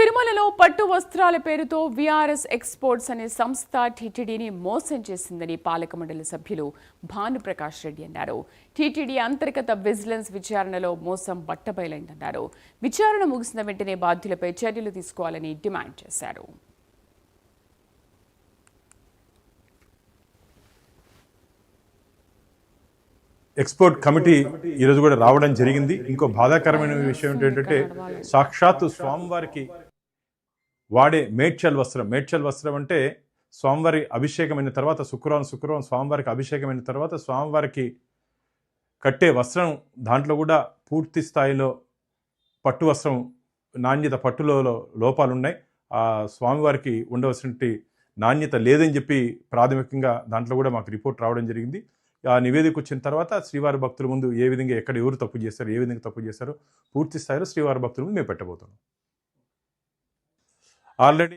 తిరుమలలో పట్టు వస్త్రాల పేరుతో విఆర్ఎస్ ఎక్స్పోర్ట్స్ అనే సంస్థ టీటీడీని మోసం చేసిందని పాలక మండలి సభ్యులు భానుప్రకాష్ రెడ్డి అన్నారు. టీటీడీ అంతర్గత విజిలెన్స్ విచారణలో మోసం బట్టబయలైందన్నారు. విచారణ ముగిసిన వెంటనే బాధ్యులపై చర్యలు తీసుకోవాలని డిమాండ్ చేశారు. ఎక్స్పోర్ట్ కమిటీ ఈరోజు కూడా రావడం జరిగింది. ఇంకో బాధాకరమైన విషయం ఏంటంటే సాక్షాత్తు స్వామివారికి వాడే మేడ్చల్ వస్త్రం అంటే స్వామివారి అభిషేకమైన తర్వాత శుక్రవారం స్వామివారికి అభిషేకమైన తర్వాత స్వామివారికి కట్టే వస్త్రం దాంట్లో కూడా పూర్తి స్థాయిలో పట్టు వస్త్రం నాణ్యత పట్టులో లోపాలు ఉన్నాయి. ఆ స్వామివారికి ఉండవలసిన నాణ్యత లేదని చెప్పి ప్రాథమికంగా దాంట్లో కూడా మాకు రిపోర్ట్ రావడం జరిగింది. ఆ నివేదిక వచ్చిన తర్వాత శ్రీవారి భక్తుల ముందు ఏ విధంగా ఎవరు తప్పు చేస్తారు, ఏ విధంగా తప్పు చేస్తారో పూర్తి స్థాయిలో శ్రీవారి భక్తుల ముందు మేము పెట్టబోతున్నాం. ఆల్రెడీ